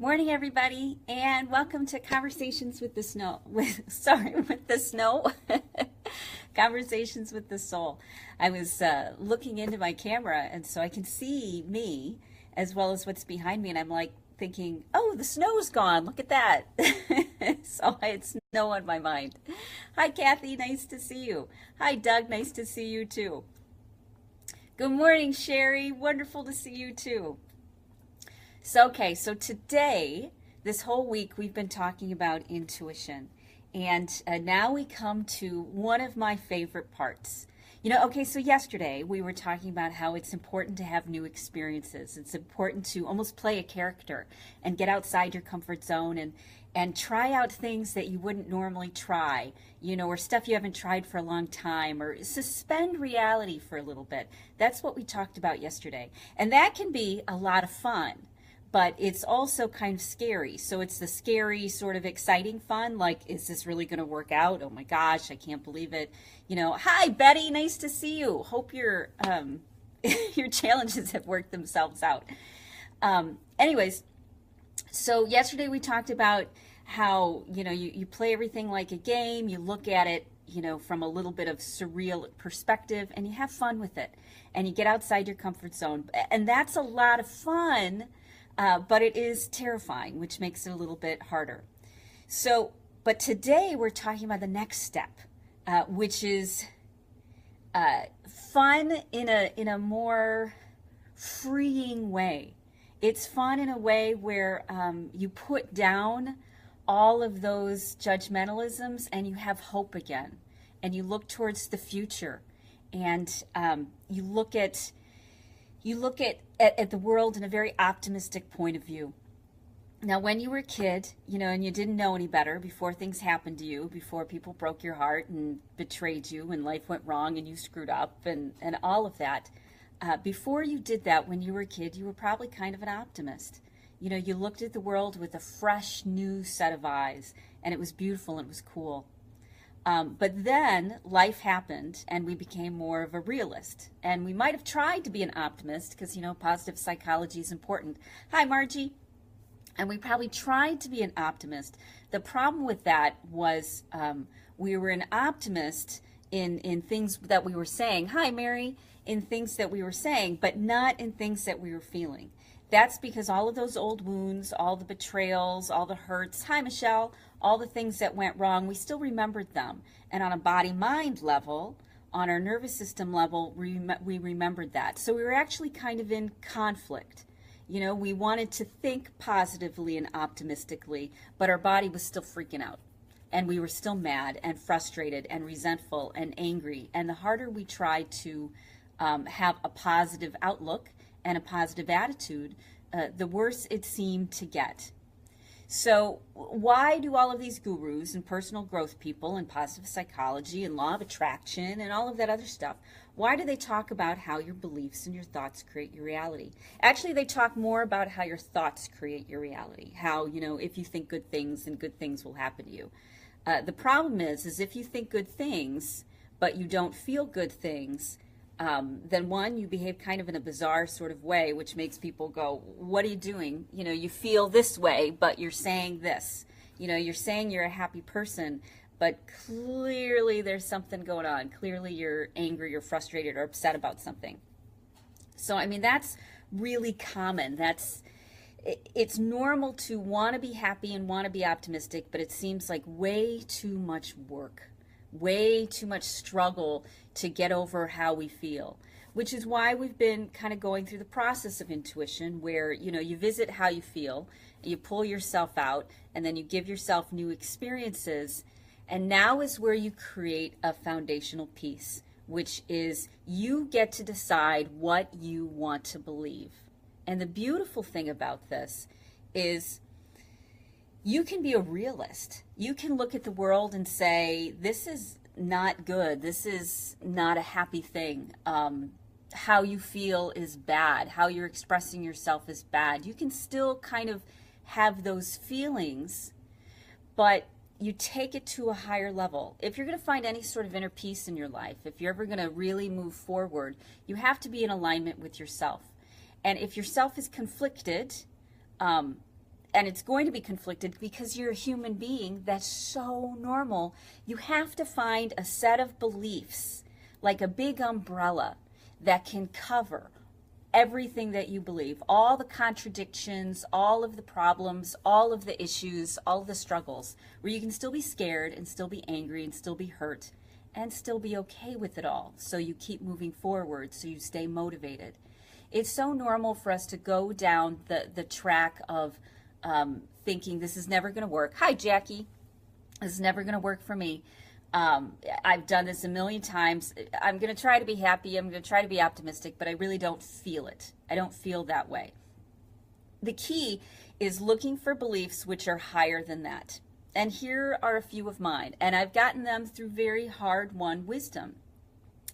Morning, everybody, and welcome to Conversations with the Snow. With the Snow. Conversations with the Soul. I was looking into my camera, and so I can see me as well as what's behind me, and I'm like thinking, oh, the snow's gone. Look at that. So I had snow on my mind. Hi, Kathy. Nice to see you. Hi, Doug. Nice to see you, too. Good morning, Sherry. Wonderful to see you, too. So today, this whole week, we've been talking about intuition. And now we come to one of my favorite parts. So yesterday we were talking about how it's important to have new experiences. It's important to almost play a character and get outside your comfort zone and try out things that you wouldn't normally try, or stuff you haven't tried for a long time, or suspend reality for a little bit. That's what we talked about yesterday. And that can be a lot of fun. But it's also kind of scary. So it's the scary, sort of exciting fun, like, is this really going to work out? Oh my gosh, I can't believe it. Hi, Betty, nice to see you. Hope your your challenges have worked themselves out. Anyways, so yesterday we talked about how, you play everything like a game, you look at it, from a little bit of surreal perspective, and you have fun with it. And you get outside your comfort zone. And that's a lot of fun. But it is terrifying, which makes it a little bit harder. But today we're talking about the next step, which is fun in a more freeing way. It's fun in a way where you put down all of those judgmentalisms and you have hope again, and you look towards the future, and you look at the world in a very optimistic point of view. Now, when you were a kid, and you didn't know any better, before things happened to you, before people broke your heart and betrayed you and life went wrong and you screwed up and all of that, before you did that, when you were a kid, you were probably kind of an optimist. You looked at the world with a fresh, new set of eyes, and it was beautiful and it was cool. But then life happened and we became more of a realist. And we might have tried to be an optimist because, positive psychology is important. Hi, Margie. And we probably tried to be an optimist. The problem with that was we were an optimist in things that we were saying. Hi, Mary. In things that we were saying, but not in things that we were feeling. That's because all of those old wounds, all the betrayals, all the hurts, hi, Michelle, all the things that went wrong, we still remembered them. And on a body-mind level, on our nervous system level, we remembered that. So we were actually kind of in conflict. We wanted to think positively and optimistically, but our body was still freaking out. And we were still mad and frustrated and resentful and angry. And the harder we tried to have a positive outlook and a positive attitude, the worse it seemed to get. So why do all of these gurus and personal growth people and positive psychology and law of attraction and all of that other stuff, why do they talk about how your beliefs and your thoughts create your reality? Actually, they talk more about how your thoughts create your reality, how, if you think good things, then good things will happen to you. The problem is if you think good things, but you don't feel good things, then one, you behave kind of in a bizarre sort of way, which makes people go, what are you doing? You feel this way, but you're saying this. You're saying you're a happy person, but clearly there's something going on. Clearly you're angry, you're frustrated, or upset about something. So, that's really common. It's normal to want to be happy and want to be optimistic, but it seems like way too much work. Way too much struggle to get over how we feel, which is why we've been kind of going through the process of intuition where, you visit how you feel, and you pull yourself out, and then you give yourself new experiences. And now is where you create a foundational piece, which is you get to decide what you want to believe. And the beautiful thing about this is you can be a realist. You can look at the world and say, this is not good. This is not a happy thing. How you feel is bad. How you're expressing yourself is bad. You can still kind of have those feelings, but you take it to a higher level. If you're going to find any sort of inner peace in your life, if you're ever going to really move forward, you have to be in alignment with yourself. And if yourself is conflicted, and it's going to be conflicted because you're a human being. That's so normal. You have to find a set of beliefs, like a big umbrella, that can cover everything that you believe, all the contradictions, all of the problems, all of the issues, all of the struggles, where you can still be scared and still be angry and still be hurt and still be okay with it all. So you keep moving forward, so you stay motivated. It's so normal for us to go down the track of thinking this is never going to work. Hi, Jackie. This is never going to work for me. I've done this a million times. I'm going to try to be happy. I'm going to try to be optimistic, but I really don't feel it. I don't feel that way. The key is looking for beliefs which are higher than that. And here are a few of mine. And I've gotten them through very hard-won wisdom,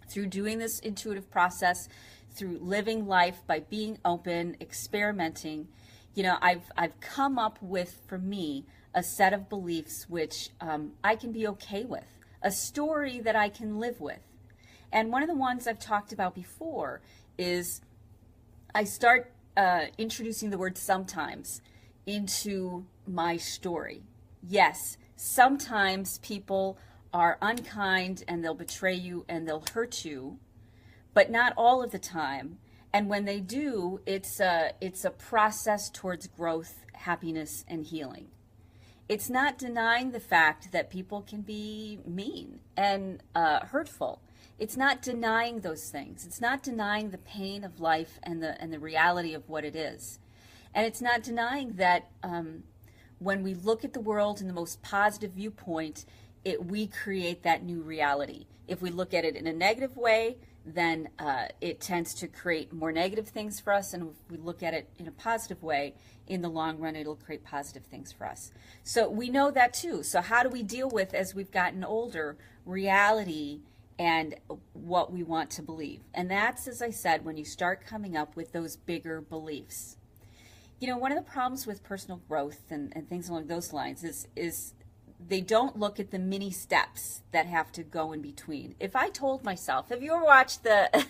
through doing this intuitive process, through living life by being open, experimenting. You know, I've come up with, for me, a set of beliefs which I can be okay with, a story that I can live with. And one of the ones I've talked about before is I start introducing the word sometimes into my story. Yes, sometimes people are unkind and they'll betray you and they'll hurt you, but not all of the time. And when they do, it's a process towards growth, happiness, and healing. It's not denying the fact that people can be mean and hurtful. It's not denying those things. It's not denying the pain of life and the reality of what it is. And it's not denying that when we look at the world in the most positive viewpoint, we create that new reality. If we look at it in a negative way, then it tends to create more negative things for us. And if we look at it in a positive way, in the long run, it'll create positive things for us. So we know that too. So how do we deal with, as we've gotten older, reality and what we want to believe? And that's, as I said, when you start coming up with those bigger beliefs. You know, one of the problems with personal growth and things along those lines is they don't look at the mini steps that have to go in between. If I told myself, have you ever watched the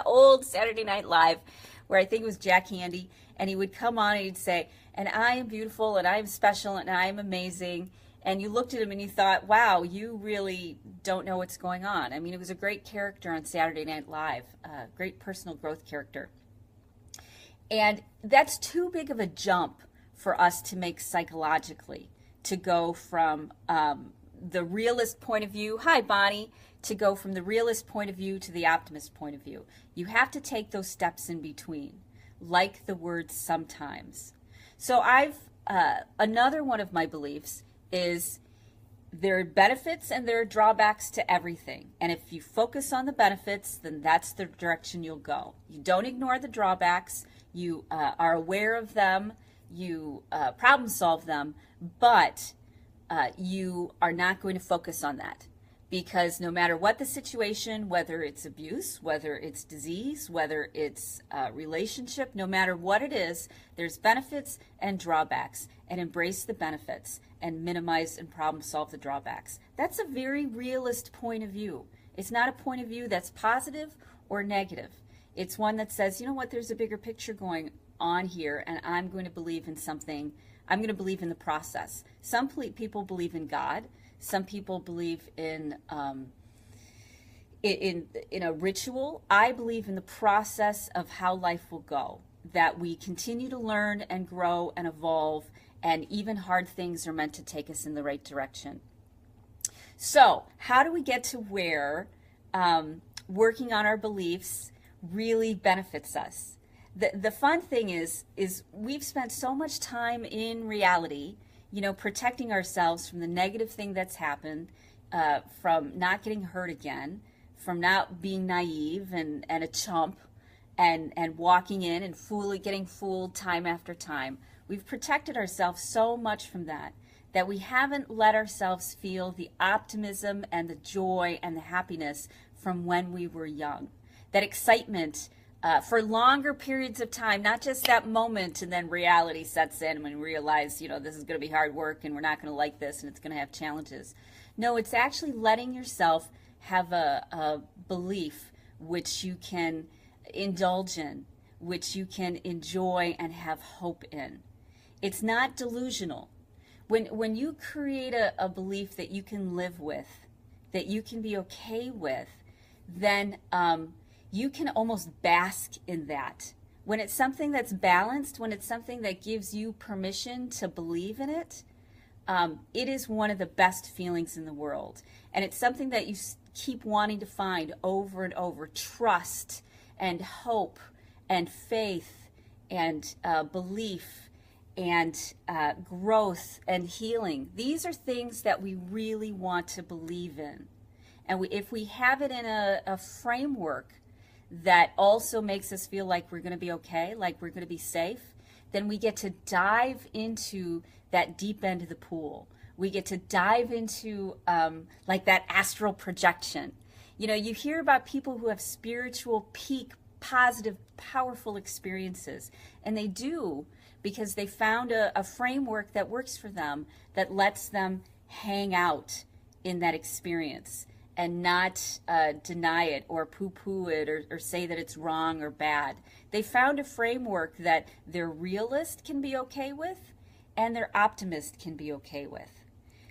old Saturday Night Live where I think it was Jack Handy, and he would come on and he'd say, and I am beautiful and I am special and I am amazing, and you looked at him and you thought, wow, you really don't know what's going on. I mean, it was a great character on Saturday Night Live, great personal growth character. And that's too big of a jump for us to make psychologically, to go from the realist point of view, hi Bonnie, to go from the realist point of view to the optimist point of view. You have to take those steps in between, like the word sometimes. So another one of my beliefs is there are benefits and there are drawbacks to everything. And if you focus on the benefits, then that's the direction you'll go. You don't ignore the drawbacks. You are aware of them. You problem solve them, but you are not going to focus on that, because no matter what the situation, whether it's abuse, whether it's disease, whether it's relationship, no matter what it is, there's benefits and drawbacks, and embrace the benefits and minimize and problem solve the drawbacks. That's a very realist point of view. It's not a point of view that's positive or negative. It's one that says, you know what, there's a bigger picture going on here, and I'm going to believe in something. I'm going to believe in the process. Some people believe in God. Some people believe in a ritual. I believe in the process of how life will go, that we continue to learn and grow and evolve, and even hard things are meant to take us in the right direction. So how do we get to where working on our beliefs really benefits us? The fun thing is we've spent so much time in reality, you know, protecting ourselves from the negative thing that's happened, from not getting hurt again, from not being naive and a chump and walking in and getting fooled time after time. We've protected ourselves so much from that we haven't let ourselves feel the optimism and the joy and the happiness from when we were young. That excitement for longer periods of time, not just that moment and then reality sets in when we realize, you know, this is going to be hard work and we're not going to like this and it's going to have challenges. No, it's actually letting yourself have a belief which you can indulge in, which you can enjoy and have hope in. It's not delusional. When you create a belief that you can live with, that you can be okay with, then you can almost bask in that. When it's something that's balanced, when it's something that gives you permission to believe in it, it is one of the best feelings in the world. And it's something that you keep wanting to find over and over. Trust and hope and faith and belief and growth and healing. These are things that we really want to believe in. And if we have it in a framework that also makes us feel like we're going to be okay, like we're going to be safe, then we get to dive into that deep end of the pool. We get to dive into like that astral projection. You know, you hear about people who have spiritual peak, positive, powerful experiences, and they do because they found a framework that works for them, that lets them hang out in that experience and not deny it or poo-poo it or say that it's wrong or bad. They found a framework that their realist can be okay with and their optimist can be okay with.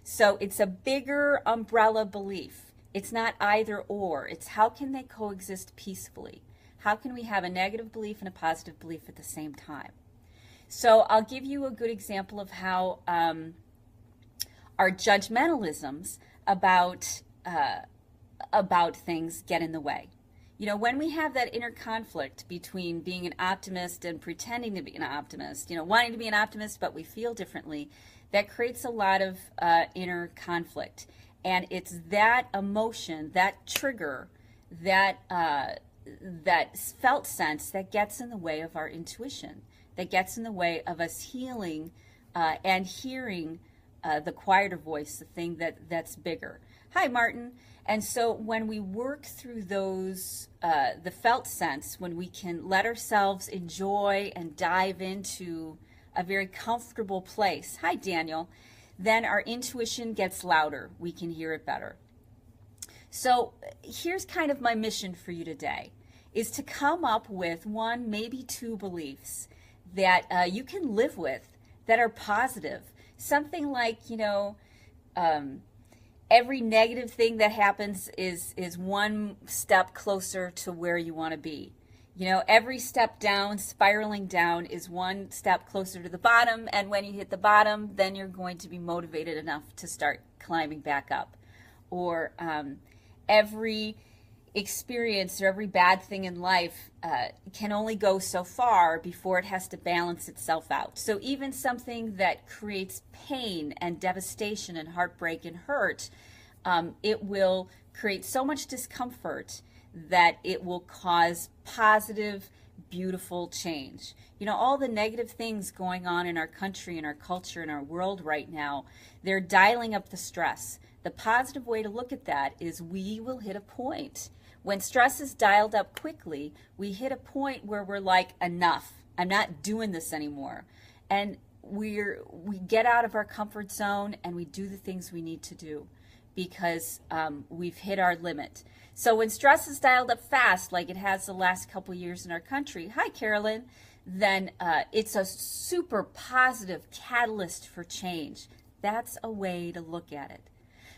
So it's a bigger umbrella belief. It's not either or. It's how can they coexist peacefully? How can we have a negative belief and a positive belief at the same time? So I'll give you a good example of how our judgmentalisms about things get in the way. You know, when we have that inner conflict between being an optimist and pretending to be an optimist, you know, wanting to be an optimist but we feel differently, that creates a lot of inner conflict. And it's that emotion, that trigger, that felt sense that gets in the way of our intuition, that gets in the way of us healing and hearing the quieter voice, the thing that's bigger. Hi, Martin. And so when we work through those, the felt sense, when we can let ourselves enjoy and dive into a very comfortable place, hi, Daniel, then our intuition gets louder. We can hear it better. So here's kind of my mission for you today, is to come up with one, maybe two beliefs that you can live with that are positive. Something like, you know, every negative thing that happens is one step closer to where you want to be. You know, every step down, spiraling down, is one step closer to the bottom, and when you hit the bottom, then you're going to be motivated enough to start climbing back up. Or every experience or every bad thing in life can only go so far before it has to balance itself out. So even something that creates pain and devastation and heartbreak and hurt, it will create so much discomfort that it will cause positive, beautiful change. You know, all the negative things going on in our country, in our culture, in our world right now, they're dialing up the stress. The positive way to look at that is we will hit a point. When stress is dialed up quickly, we hit a point where we're like, enough. I'm not doing this anymore. And we get out of our comfort zone and we do the things we need to do because we've hit our limit. So when stress is dialed up fast, like it has the last couple years in our country, hi, Carolyn, then it's a super positive catalyst for change. That's a way to look at it.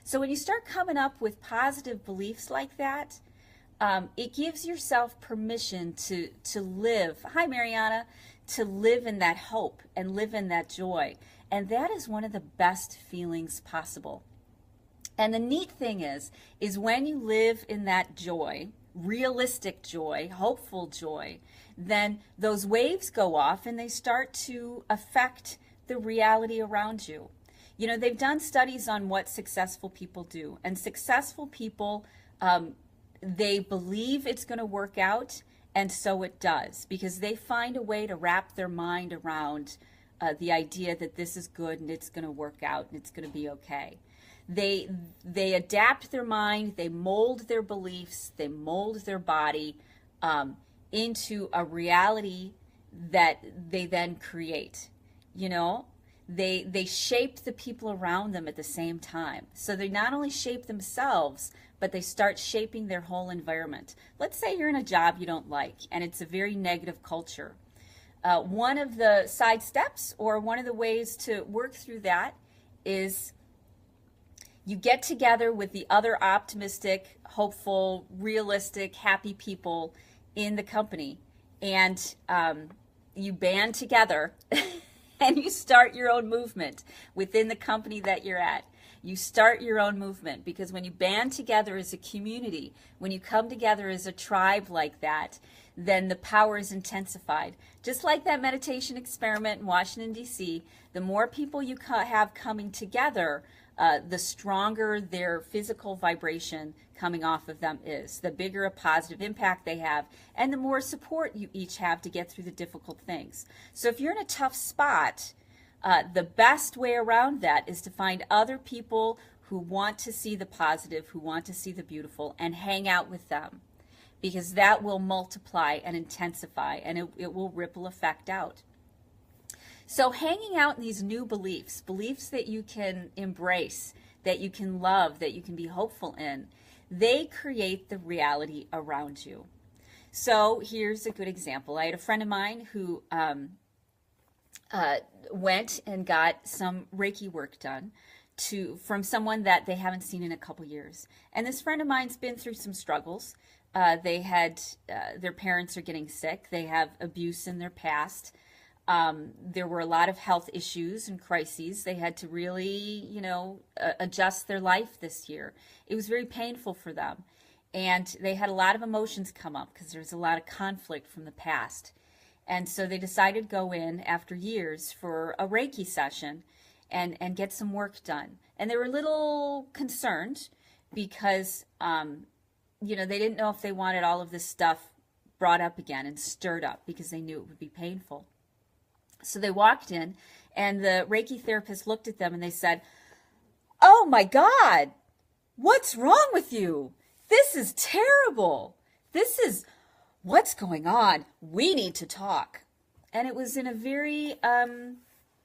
So when you start coming up with positive beliefs like that, it gives yourself permission to live, hi, Mariana, to live in that hope and live in that joy. And that is one of the best feelings possible. And the neat thing is when you live in that joy, realistic joy, hopeful joy, then those waves go off and they start to affect the reality around you. You know, they've done studies on what successful people do. And successful people, they believe it's going to work out, and so it does, because they find a way to wrap their mind around the idea that this is good and it's going to work out and it's going to be okay. They adapt their mind, they mold their beliefs, they mold their body into a reality that they then create. You know, they shape the people around them at the same time. So they not only shape themselves, but they start shaping their whole environment. Let's say you're in a job you don't like and it's a very negative culture. One of the side steps, or one of the ways to work through that, is you get together with the other optimistic, hopeful, realistic, happy people in the company, and you band together and you start your own movement within the company that you're at. You start your own movement, because when you band together as a community, when you come together as a tribe like that, then the power is intensified. Just like that meditation experiment in Washington, D.C., the more people you have coming together, the stronger their physical vibration coming off of them is, the bigger a positive impact they have, and the more support you each have to get through the difficult things. So if you're in a tough spot, the best way around that is to find other people who want to see the positive, who want to see the beautiful, and hang out with them, because that will multiply and intensify, and it will ripple effect out. So hanging out in these new beliefs, beliefs that you can embrace, that you can love, that you can be hopeful in, they create the reality around you. So here's a good example. I had a friend of mine who went and got some Reiki work done from someone that they haven't seen in a couple years. And this friend of mine's been through some struggles. They had, their parents are getting sick. They have abuse in their past. There were a lot of health issues and crises. They had to really, adjust their life this year. It was very painful for them. And they had a lot of emotions come up because there was a lot of conflict from the past. And so they decided to go in after years for a Reiki session and get some work done. And they were a little concerned because, they didn't know if they wanted all of this stuff brought up again and stirred up, because they knew it would be painful. So they walked in, and the Reiki therapist looked at them and they said, "Oh my God, what's wrong with you? This is terrible. What's going on? We need to talk." And it was in a very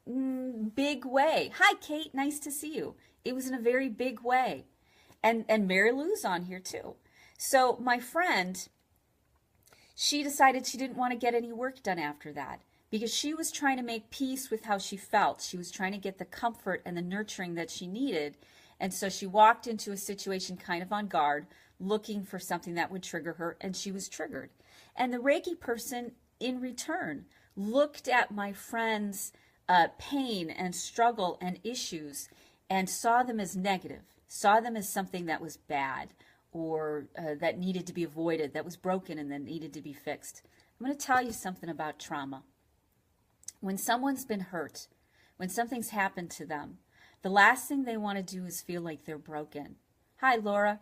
big way. Hi, Kate. Nice to see you. It was in a very big way. And Mary Lou's on here too. So my friend, she decided she didn't want to get any work done after that, because she was trying to make peace with how she felt. She was trying to get the comfort and the nurturing that she needed. And so she walked into a situation kind of on guard, looking for something that would trigger her, and she was triggered. And the Reiki person, in return, looked at my friend's pain and struggle and issues and saw them as negative, saw them as something that was bad, or that needed to be avoided, that was broken and then needed to be fixed. I'm going to tell you something about trauma. When someone's been hurt, when something's happened to them, the last thing they want to do is feel like they're broken. Hi, Laura.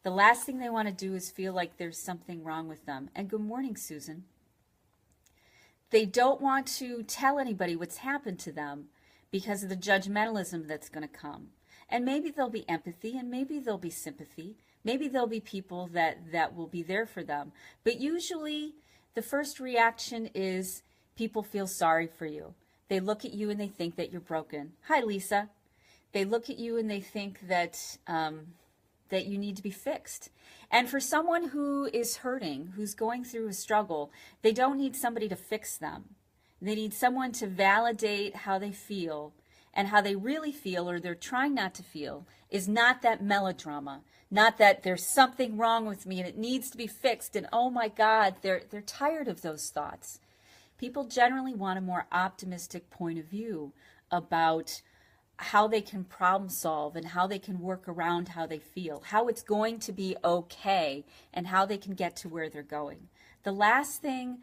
The last thing they want to do is feel like there's something wrong with them. And good morning, Susan. They don't want to tell anybody what's happened to them because of the judgmentalism that's going to come. And maybe there'll be empathy, and maybe there'll be sympathy. Maybe there'll be people that will be there for them. But usually the first reaction is people feel sorry for you. They look at you and they think that you're broken. Hi, Lisa. They look at you and they think that that you need to be fixed. And for someone who is hurting, who's going through a struggle, they don't need somebody to fix them. They need someone to validate how they feel, and how they really feel, or they're trying not to feel, is not that melodrama, not that there's something wrong with me and it needs to be fixed, and oh my God, they're tired of those thoughts. People generally want a more optimistic point of view about how they can problem solve and how they can work around how they feel, how it's going to be okay, and how they can get to where they're going. The last thing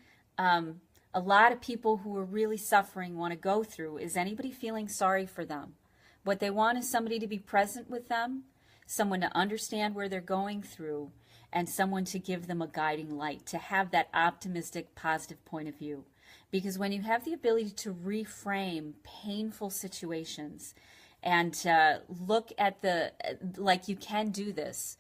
a lot of people who are really suffering want to go through is anybody feeling sorry for them. What they want is somebody to be present with them, someone to understand where they're going through, and someone to give them a guiding light, to have that optimistic, positive point of view. Because when you have the ability to reframe painful situations and look at like you can do this,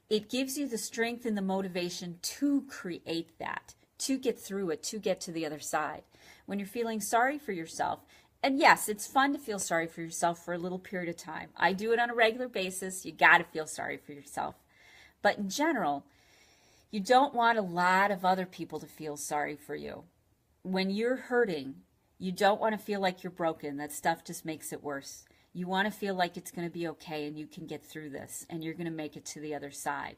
it gives you the strength and the motivation to create that, to get through it, to get to the other side. When you're feeling sorry for yourself, and yes, it's fun to feel sorry for yourself for a little period of time. I do it on a regular basis. You got to feel sorry for yourself. But in general, you don't want a lot of other people to feel sorry for you. when you're hurting, you don't want to feel like you're broken. That stuff just makes it worse. You want to feel like it's going to be okay and you can get through this and you're going to make it to the other side.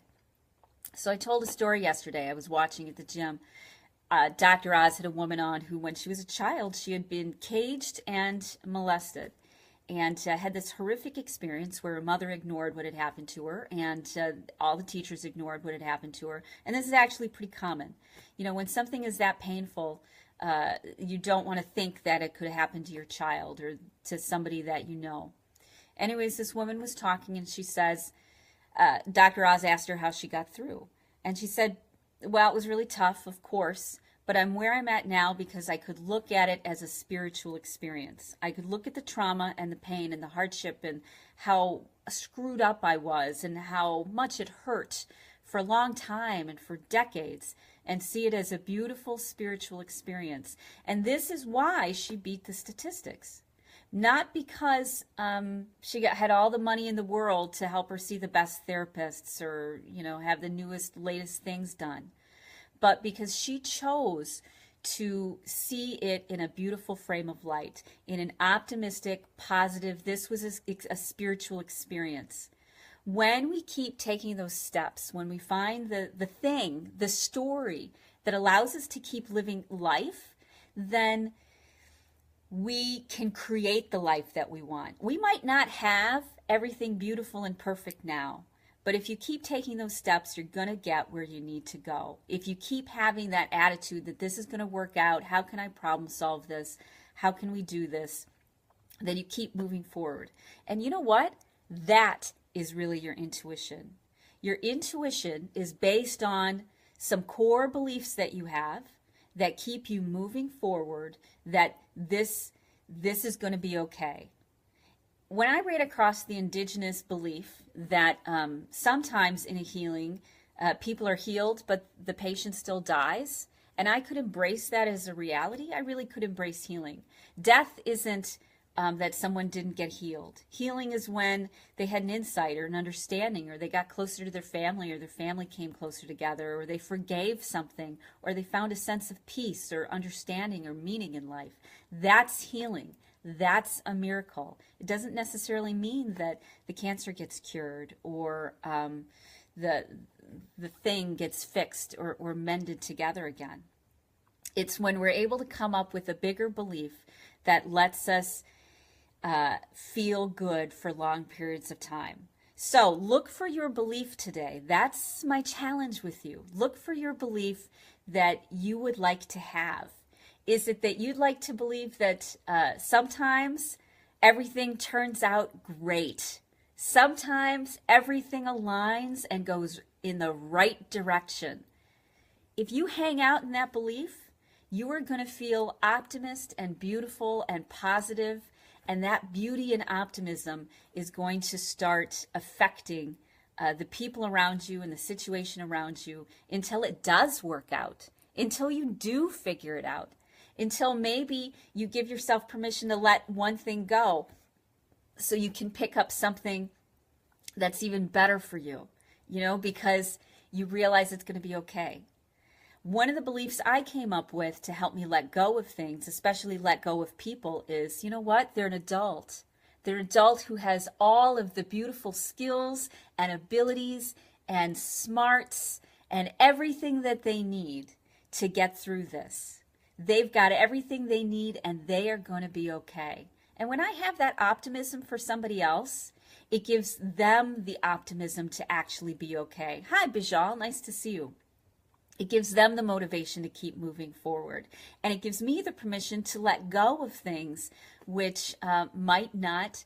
So I told a story yesterday. I was watching at the gym. Dr. Oz had a woman on who, when she was a child, she had been caged and molested and had this horrific experience where her mother ignored what had happened to her and all the teachers ignored what had happened to her. And this is actually pretty common. You know, when something is that painful, you don't want to think that it could happen to your child or to somebody that you know. Anyways, this woman was talking and she says, Dr. Oz asked her how she got through. And she said, well, it was really tough, of course, but I'm where I'm at now because I could look at it as a spiritual experience. I could look at the trauma and the pain and the hardship and how screwed up I was and how much it hurt for a long time and for decades and see it as a beautiful spiritual experience. And this is why she beat the statistics. Not because she had all the money in the world to help her see the best therapists or, you know, have the newest, latest things done, but because she chose to see it in a beautiful frame of light, in an optimistic, positive, this was a spiritual experience. When we keep taking those steps, when we find the story that allows us to keep living life, then we can create the life that we want. We might not have everything beautiful and perfect now, but if you keep taking those steps, you're going to get where you need to go. If you keep having that attitude that this is going to work out, how can I problem solve this? How can we do this? Then you keep moving forward. And you know what? That is really your intuition. Your intuition is based on some core beliefs that you have that keep you moving forward, that this is going to be okay. When I read across the indigenous belief that sometimes in a healing, people are healed, but the patient still dies, and I could embrace that as a reality, I really could embrace healing. Death isn't that someone didn't get healed. Healing is when they had an insight or an understanding, or they got closer to their family, or their family came closer together, or they forgave something, or they found a sense of peace or understanding or meaning in life. That's healing. That's a miracle. It doesn't necessarily mean that the cancer gets cured or the thing gets fixed or mended together again. It's when we're able to come up with a bigger belief that lets us feel good for long periods of time. So look for your belief today. That's my challenge with you. Look for your belief that you would like to have. Is it that you'd like to believe that sometimes everything turns out great? Sometimes everything aligns and goes in the right direction. If you hang out in that belief, you are going to feel optimist and beautiful and positive, and that beauty and optimism is going to start affecting the people around you and the situation around you until it does work out, until you do figure it out, until maybe you give yourself permission to let one thing go so you can pick up something that's even better for you, you know, because you realize it's going to be okay. One of the beliefs I came up with to help me let go of things, especially let go of people, is, you know what? They're an adult. They're an adult who has all of the beautiful skills and abilities and smarts and everything that they need to get through this. They've got everything they need and they are going to be okay. And when I have that optimism for somebody else, it gives them the optimism to actually be okay. Hi, Bijal. Nice to see you. It gives them the motivation to keep moving forward. And it gives me the permission to let go of things which might not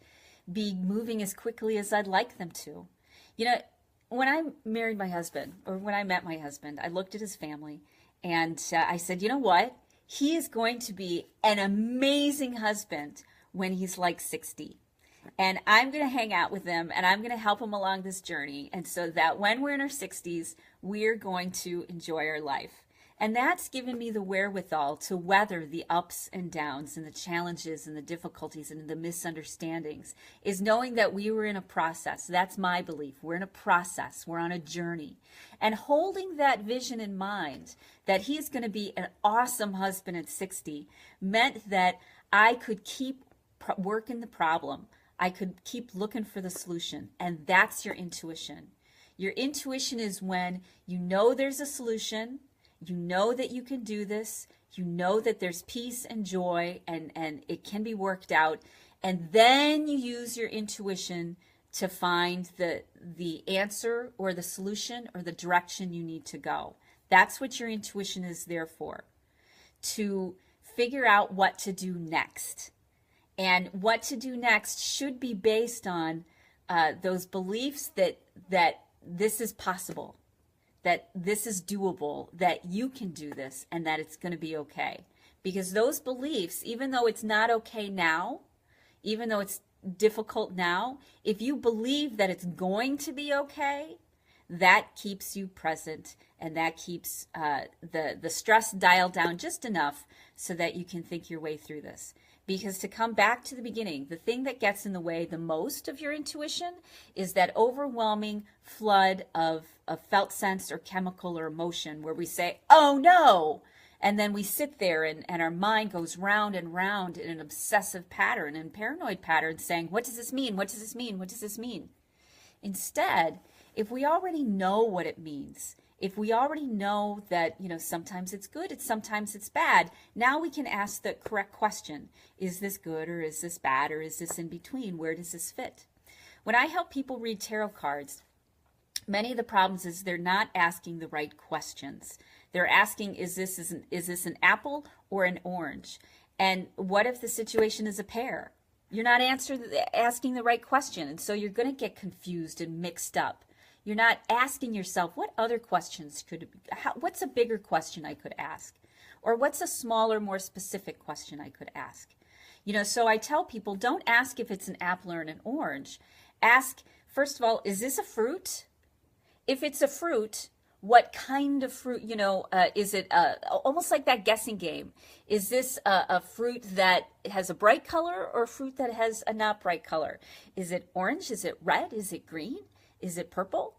be moving as quickly as I'd like them to. You know, when I married my husband, or when I met my husband, I looked at his family and I said, you know what? He is going to be an amazing husband when he's like 60. And I'm going to hang out with him and I'm going to help him along this journey. And so that when we're in our 60s, we're going to enjoy our life. And that's given me the wherewithal to weather the ups and downs and the challenges and the difficulties and the misunderstandings, is knowing that we were in a process. That's my belief. We're in a process. We're on a journey. And holding that vision in mind, that he's going to be an awesome husband at 60, meant that I could keep working the problem. I could keep looking for the solution. And that's your intuition. Your intuition is when you know there's a solution, you know that you can do this, you know that there's peace and joy and it can be worked out, and then you use your intuition to find the answer or the solution or the direction you need to go. That's what your intuition is there for, to figure out what to do next. And what to do next should be based on those beliefs that this is possible, that this is doable, that you can do this, and that it's going to be okay. Because those beliefs, even though it's not okay now, even though it's difficult now, if you believe that it's going to be okay, that keeps you present, and that keeps the stress dialed down just enough so that you can think your way through this. Because to come back to the beginning, the thing that gets in the way the most of your intuition is that overwhelming flood of felt sense or chemical or emotion where we say, oh no, and then we sit there and our mind goes round and round in an obsessive pattern and paranoid pattern saying, what does this mean? What does this mean? What does this mean? Instead, if we already know what it means, if we already know that, sometimes it's good, sometimes it's bad, now we can ask the correct question. Is this good or is this bad or is this in between? Where does this fit? When I help people read tarot cards, many of the problems is they're not asking the right questions. They're asking, is this an apple or an orange? And what if the situation is a pear? You're not asking the right question, and so you're going to get confused and mixed up. You're not asking yourself, what other questions what's a bigger question I could ask? Or what's a smaller, more specific question I could ask? So I tell people, don't ask if it's an apple or an orange. Ask, first of all, is this a fruit? If it's a fruit, what kind of fruit, is it almost like that guessing game? Is this a fruit that has a bright color or a fruit that has a not bright color? Is it orange? Is it red? Is it green? Is it purple?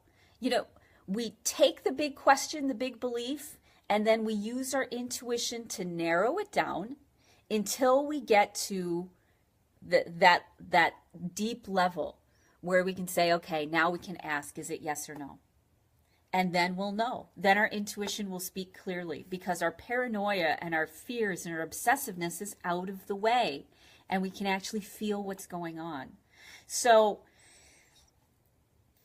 We take the big question, the big belief, and then we use our intuition to narrow it down until we get to that deep level where we can say, okay, now we can ask, is it yes or no? And then we'll know. Then our intuition will speak clearly because our paranoia and our fears and our obsessiveness is out of the way, and we can actually feel what's going on. So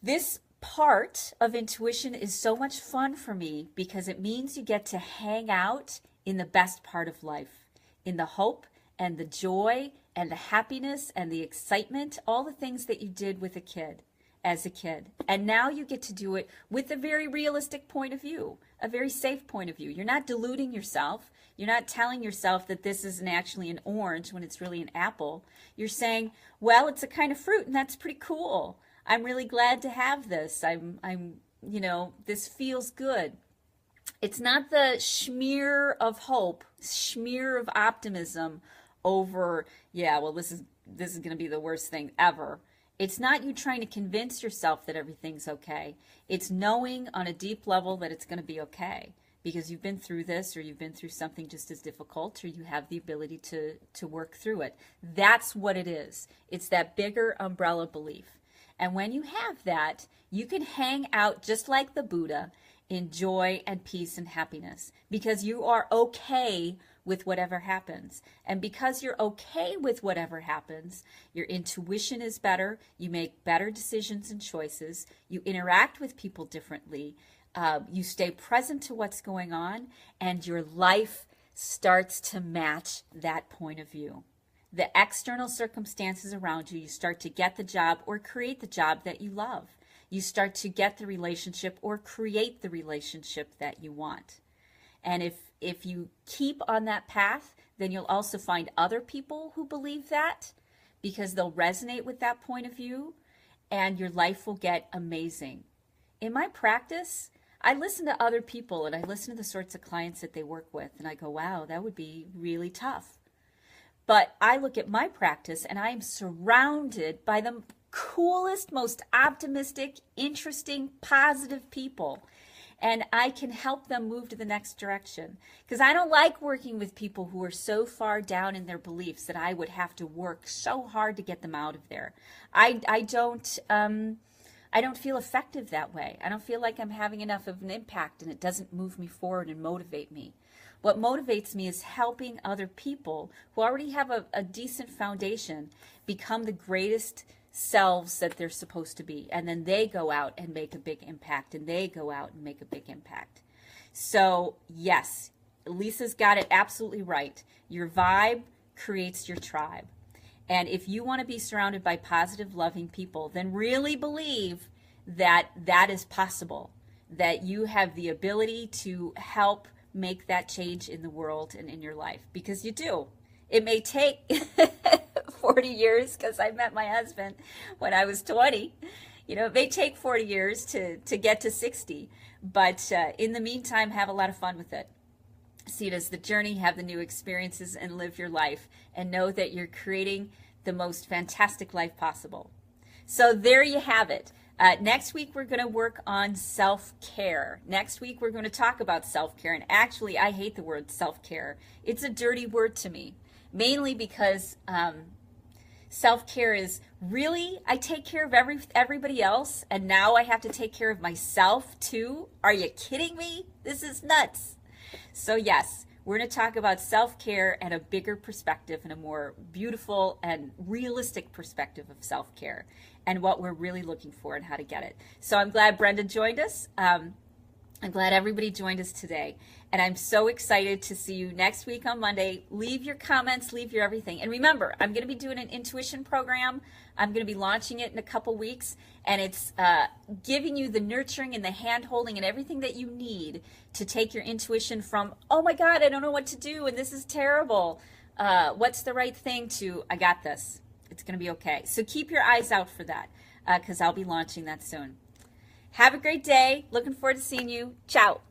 this part of intuition is so much fun for me because it means you get to hang out in the best part of life, in the hope and the joy and the happiness and the excitement, all the things that you did with as a kid. And now you get to do it with a very realistic point of view, a very safe point of view. You're not deluding yourself. You're not telling yourself that this isn't actually an orange when it's really an apple. You're saying, well, it's a kind of fruit and that's pretty cool. I'm really glad to have this. This feels good. It's not the smear of hope, smear of optimism over, this is going to be the worst thing ever. It's not you trying to convince yourself that everything's okay. It's knowing on a deep level that it's going to be okay because you've been through this or you've been through something just as difficult or you have the ability to work through it. That's what it is. It's that bigger umbrella belief. And when you have that, you can hang out just like the Buddha in joy and peace and happiness because you are okay with whatever happens. And because you're okay with whatever happens, your intuition is better, you make better decisions and choices, you interact with people differently, you stay present to what's going on, and your life starts to match that point of view. The external circumstances around you, you start to get the job or create the job that you love. You start to get the relationship or create the relationship that you want. And if you keep on that path, then you'll also find other people who believe that because they'll resonate with that point of view and your life will get amazing. In my practice, I listen to other people and I listen to the sorts of clients that they work with, and I go, wow, that would be really tough. But I look at my practice and I am surrounded by the coolest, most optimistic, interesting, positive people. And I can help them move to the next direction. Because I don't like working with people who are so far down in their beliefs that I would have to work so hard to get them out of there. I don't feel effective that way. I don't feel like I'm having enough of an impact, and it doesn't move me forward and motivate me. What motivates me is helping other people who already have a decent foundation become the greatest selves that they're supposed to be. And then they go out and make a big impact, and they go out and make a big impact. So yes, Lisa's got it absolutely right. Your vibe creates your tribe. And if you want to be surrounded by positive, loving people, then really believe that that is possible, that you have the ability to help make that change in the world and in your life, because you do. It may take 40 years, because I met my husband when I was 20. You know, it may take 40 years to get to 60, but in the meantime, have a lot of fun with it. See it as the journey, have the new experiences, and live your life, and know that you're creating the most fantastic life possible. So there you have it. Next week, we're going to work on self-care. Next week, we're going to talk about self-care. And actually, I hate the word self-care. It's a dirty word to me, mainly because self-care is really, I take care of everybody else, and now I have to take care of myself too. Are you kidding me? This is nuts. So yes, we're going to talk about self-care and a bigger perspective and a more beautiful and realistic perspective of self-care and what we're really looking for and how to get it. So I'm glad Brenda joined us. I'm glad everybody joined us today. And I'm so excited to see you next week on Monday. Leave your comments, leave your everything. And remember, I'm going to be doing an intuition program. I'm going to be launching it in a couple weeks. And it's giving you the nurturing and the hand-holding and everything that you need to take your intuition from, oh my God, I don't know what to do and this is terrible. What's the right thing, to, I got this. It's going to be okay. So keep your eyes out for that, because I'll be launching that soon. Have a great day. Looking forward to seeing you. Ciao.